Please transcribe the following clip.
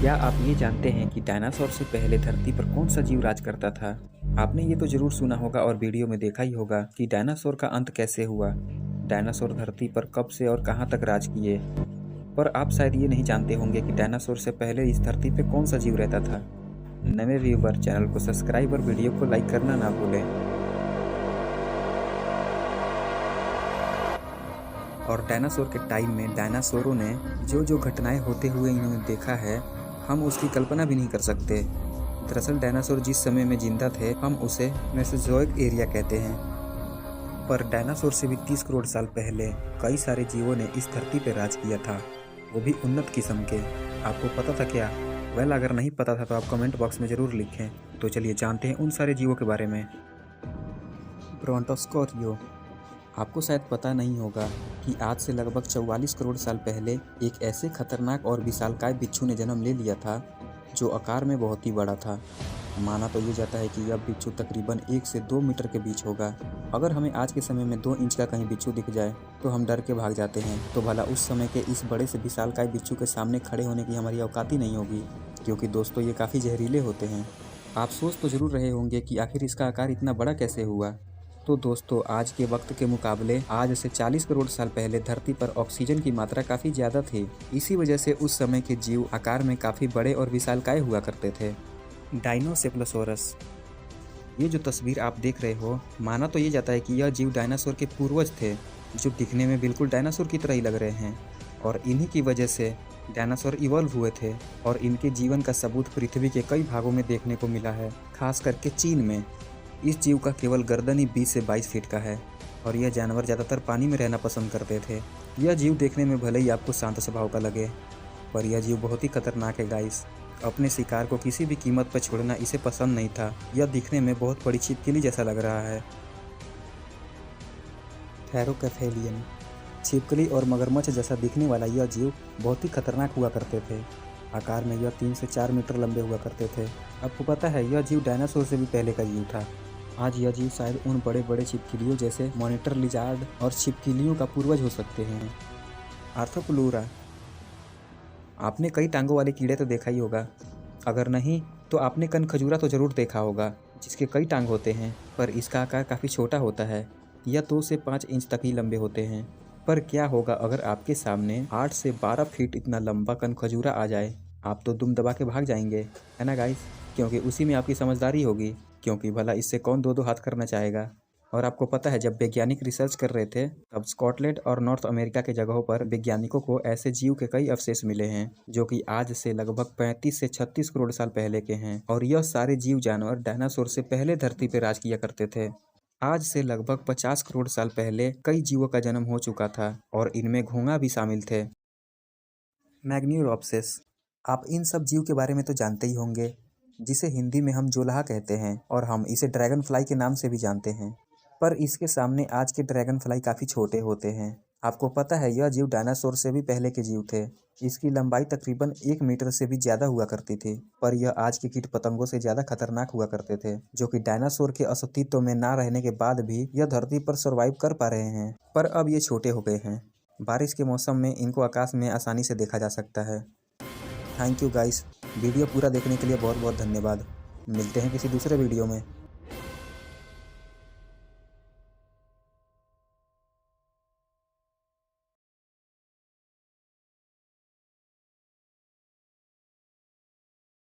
क्या आप ये जानते हैं कि डायनासोर से पहले धरती पर कौन सा जीव राज करता था? आपने ये तो ज़रूर सुना होगा और वीडियो में देखा ही होगा कि डायनासोर का अंत कैसे हुआ। डायनासोर धरती पर कब से और कहाँ तक राज किए। पर आप शायद ये नहीं जानते होंगे कि डायनासोर से पहले इस धरती पे कौन सा जीव रहता था। नए व्यूवर चैनल को सब्सक्राइब और वीडियो को लाइक करना ना भूलें। और डायनासोर के टाइम में डायनासोरों ने जो जो घटनाएं होते हुए इन्होंने देखा है, हम उसकी कल्पना भी नहीं कर सकते। दरअसल डायनासोर जिस समय में जिंदा थे, हम उसे मेसोजोइक एरिया कहते हैं। पर डायनासोर से भी 30 करोड़ साल पहले कई सारे जीवों ने इस धरती पर राज किया था, वो भी उन्नत किस्म के। आपको पता था क्या? वेल, अगर नहीं पता था तो आप कमेंट बॉक्स में ज़रूर लिखें। तो चलिए जानते हैं उन सारे जीवों के बारे में। ब्रोंटोस्कॉरियो। आपको शायद पता नहीं होगा कि आज से लगभग 44 करोड़ साल पहले एक ऐसे खतरनाक और विशालकाय बिच्छू ने जन्म ले लिया था जो आकार में बहुत ही बड़ा था। माना तो ये जाता है कि यह बिच्छू तकरीबन 1 से 2 मीटर के बीच होगा। अगर हमें आज के समय में 2 इंच का कहीं बिच्छू दिख जाए तो हम डर के भाग जाते हैं। तो भला उस समय के इस बड़े से विशालकाय बिच्छू के सामने खड़े होने की हमारी औकात ही नहीं होगी, क्योंकि दोस्तों ये काफ़ी जहरीले होते हैं। आप सोच तो ज़रूर रहे होंगे कि आखिर इसका आकार इतना बड़ा कैसे हुआ। तो दोस्तों, आज के वक्त के मुकाबले आज से 40 करोड़ साल पहले धरती पर ऑक्सीजन की मात्रा काफ़ी ज़्यादा थी। इसी वजह से उस समय के जीव आकार में काफ़ी बड़े और विशालकाय हुआ करते थे। डायनोसेफलोसोरस। ये जो तस्वीर आप देख रहे हो, माना तो ये जाता है कि यह जीव डायनासोर के पूर्वज थे, जो दिखने में बिल्कुल डायनासोर की तरह ही लग रहे हैं। और इन्हीं की वजह से डायनासोर इवॉल्व हुए थे और इनके जीवन का सबूत पृथ्वी के कई भागों में देखने को मिला है, खास करके चीन में। इस जीव का केवल गर्दन ही 20 से 22 फीट का है और यह जानवर ज़्यादातर पानी में रहना पसंद करते थे। यह जीव देखने में भले ही आपको शांत स्वभाव का लगे, पर यह जीव बहुत ही खतरनाक है गाइस। अपने शिकार को किसी भी कीमत पर छोड़ना इसे पसंद नहीं था। यह दिखने में बहुत बड़ी छिपकली जैसा लग रहा है। थैरोकैफेलियन। छिपकली और मगरमच्छ जैसा दिखने वाला यह जीव बहुत ही खतरनाक हुआ करते थे। आकार में यह 3 से 4 मीटर लंबे हुआ करते थे। आपको पता है, यह जीव डायनासोर से भी पहले का जीव था। आज यह जीव शायद उन बड़े बड़े छिपकलियों जैसे मॉनिटर लिजार्ड और छिपकलियों का पूर्वज हो सकते हैं। आर्थोप्लूरा। आपने कई टांगों वाले कीड़े तो देखा ही होगा। अगर नहीं तो आपने कनखजूरा तो ज़रूर देखा होगा, जिसके कई टांग होते हैं, पर इसका आकार काफ़ी छोटा होता है। यह 2 से 5 इंच तक ही लंबे होते हैं। पर क्या होगा अगर आपके सामने 8 से 12 फीट इतना लंबा कनखजूरा आ जाए? आप तो दुम दबा के भाग जाएंगे, है ना गाइस? क्योंकि उसी में आपकी समझदारी होगी, क्योंकि भला इससे कौन दो दो हाथ करना चाहेगा। और आपको पता है, जब वैज्ञानिक रिसर्च कर रहे थे तब स्कॉटलैंड और नॉर्थ अमेरिका के जगहों पर वैज्ञानिकों को ऐसे जीव के कई अवशेष मिले हैं, जो कि आज से लगभग 35 से 36 करोड़ साल पहले के हैं। और यह सारे जीव जानवर डायनासोर से पहले धरती पर राज किया करते थे। आज से लगभग 50 करोड़ साल पहले कई जीवों का जन्म हो चुका था और इनमें घोंघा भी शामिल थे। मैग्न्यूरोप्सिस। आप इन सब जीव के बारे में तो जानते ही होंगे, जिसे हिंदी में हम जोलाहा कहते हैं और हम इसे ड्रैगन फ्लाई के नाम से भी जानते हैं। पर इसके सामने आज के ड्रैगन फ्लाई काफ़ी छोटे होते हैं। आपको पता है, यह जीव डायनासोर से भी पहले के जीव थे। इसकी लंबाई तकरीबन 1 मीटर से भी ज़्यादा हुआ करती थी। पर यह आज के कीट पतंगों से ज़्यादा खतरनाक हुआ करते थे, जो कि डायनासोर के अस्तित्व में ना रहने के बाद भी यह धरती पर सर्वाइव कर पा रहे हैं। पर अब ये छोटे हो गए हैं। बारिश के मौसम में इनको आकाश में आसानी से देखा जा सकता है। थैंक यू गाइस, वीडियो पूरा देखने के लिए बहुत बहुत धन्यवाद। मिलते हैं किसी दूसरे वीडियो में।